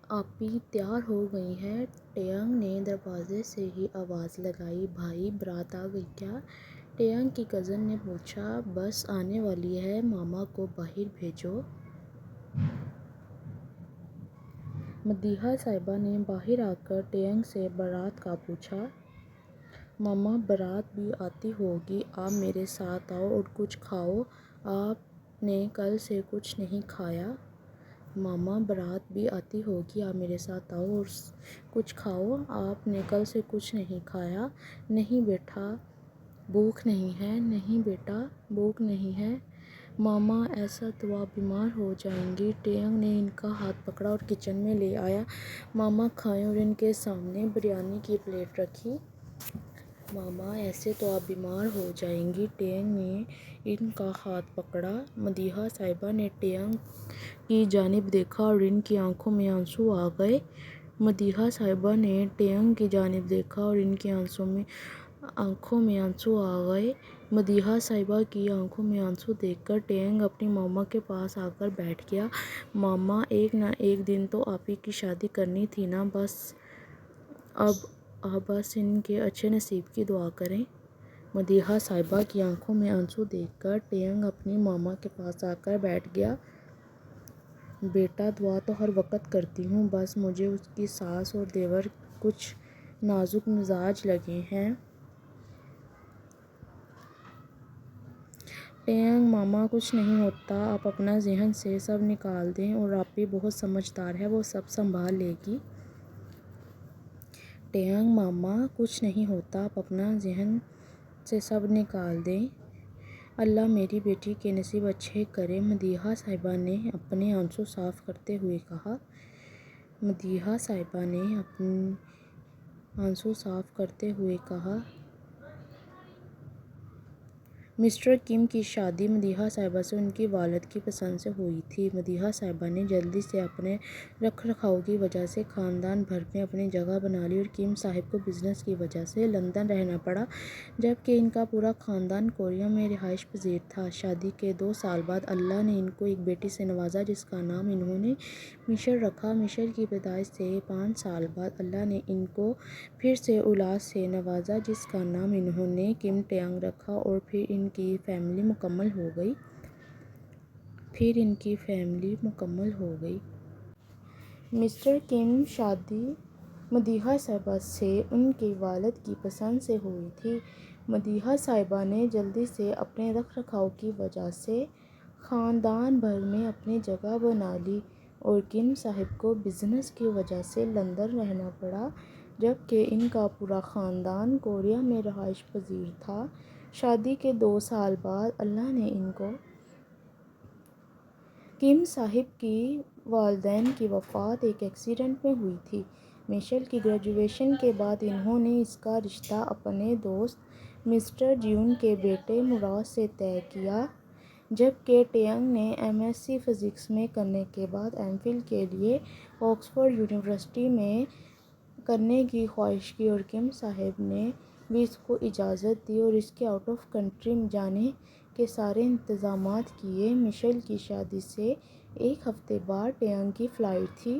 آپی تیار ہو گئی ہیں؟ ٹیانگ نے دروازے سے ہی آواز لگائی۔ بھائی بارات آ گئی کیا؟ ٹیانگ کی کزن نے پوچھا۔ بس آنے والی ہے، ماما کو باہر بھیجو۔ مدیحہ صاحبہ نے باہر آ کر ٹیانگ سے بارات کا پوچھا۔ ماما بارات بھی آتی ہوگی، آپ میرے ساتھ آؤ اور کچھ کھاؤ، آپ نے کل سے کچھ نہیں کھایا۔ ماما بارات بھی آتی ہوگی، آپ میرے ساتھ آؤ اور کچھ کھاؤ، آپ نے کل سے کچھ نہیں کھایا۔ نہیں بیٹا بھوک نہیں ہے، نہیں بیٹا بھوک نہیں ہے۔ ماما ایسا تو آپ بیمار ہو جائیں گی۔ ٹیانگ نے ان کا ہاتھ پکڑا اور کچن میں لے آیا۔ ماما کھائیں اور ان کے سامنے بریانی کی پلیٹ رکھی۔ ماما ایسے تو آپ بیمار ہو جائیں گی۔ ٹیانگ نے ان کا ہاتھ پکڑا۔ مدیحہ صاحبہ نے ٹیانگ کی جانب دیکھا اور ان کی آنکھوں میں آنسو آ گئے۔ مدیحہ صاحبہ نے ٹیانگ کی جانب دیکھا اور ان کی آنکھوں میں آنسو آ گئے۔ مدیحہ صاحبہ کی آنکھوں میں آنسو دیکھ کر ٹیانگ اپنی ماما کے پاس آ کر بیٹھ گیا۔ ماما ایک نہ ایک دن تو آپی کی شادی کرنی تھی نا، اب بس ان کے اچھے نصیب کی دعا کریں۔ مدیحہ صاحبہ کی آنکھوں میں آنسو دیکھ کر ٹیانگ اپنی ماما کے پاس آ کر بیٹھ گیا۔ بیٹا دعا تو ہر وقت کرتی ہوں، بس مجھے اس کی ساس اور دیور کچھ نازک مزاج لگے ہیں۔ ٹیانگ ماما کچھ نہیں ہوتا، آپ اپنا ذہن سے سب نکال دیں، اور آپی بہت سمجھدار ہے، وہ سب سنبھال لے گی۔ ٹیانگ ماما کچھ نہیں ہوتا، آپ اپنا ذہن سے سب نکال دیں، اللہ میری بیٹی کے نصیب اچھے کرے۔ مدیحہ صاحبہ نے اپنے آنسو صاف کرتے ہوئے کہا۔ مدیحہ صاحبہ نے اپنے آنسو صاف کرتے ہوئے کہا۔ مسٹر کم کی شادی مدیحہ صاحبہ سے ان کی والد کی پسند سے ہوئی تھی۔ مدیحہ صاحبہ نے جلدی سے اپنے رکھ رکھاؤ کی وجہ سے خاندان بھر میں اپنی جگہ بنا لی اور کم صاحب کو بزنس کی وجہ سے لندن رہنا پڑا، جبکہ ان کا پورا خاندان کوریا میں رہائش پذیر تھا۔ شادی کے 2 سال بعد اللہ نے ان کو ایک بیٹی سے نوازا جس کا نام انہوں نے میشل رکھا۔ میشل کی پیدائش سے 5 سال بعد اللہ نے ان کو پھر سے اولاد سے نوازا جس کا نام انہوں نے کم ٹیانگ رکھا، اور پھر ان کی فیملی مکمل ہو گئی۔ مسٹر کم شادی مدیحہ صاحبہ سے ان کے والد کی پسند سے ہوئی تھی۔ مدیحہ صاحبہ نے جلدی سے اپنے رکھ رکھاؤ کی وجہ سے خاندان بھر میں اپنی جگہ بنا لی، اور کم صاحب کو بزنس کی وجہ سے لندن رہنا پڑا، جبکہ ان کا پورا خاندان کوریا میں رہائش پذیر تھا۔ شادی کے 2 سال بعد اللہ نے ان کو کم صاحب کی والدین کی وفات ایک ایکسیڈنٹ میں ہوئی تھی۔ میشل کی گریجویشن کے بعد انہوں نے اس کا رشتہ اپنے دوست مسٹر جیون کے بیٹے مراد سے طے کیا، جبکہ ٹیانگ نے ایم ایس سی فزکس میں کرنے کے بعد ایم فل کے لیے آکسفورڈ یونیورسٹی میں کرنے کی خواہش کی، اور کم صاحب نے بھی اس کو اجازت دی اور اس کے آؤٹ آف کنٹری جانے کے سارے انتظامات کیے۔ میشل کی شادی سے 1 ہفتے بعد ٹیانگ کی فلائٹ تھی۔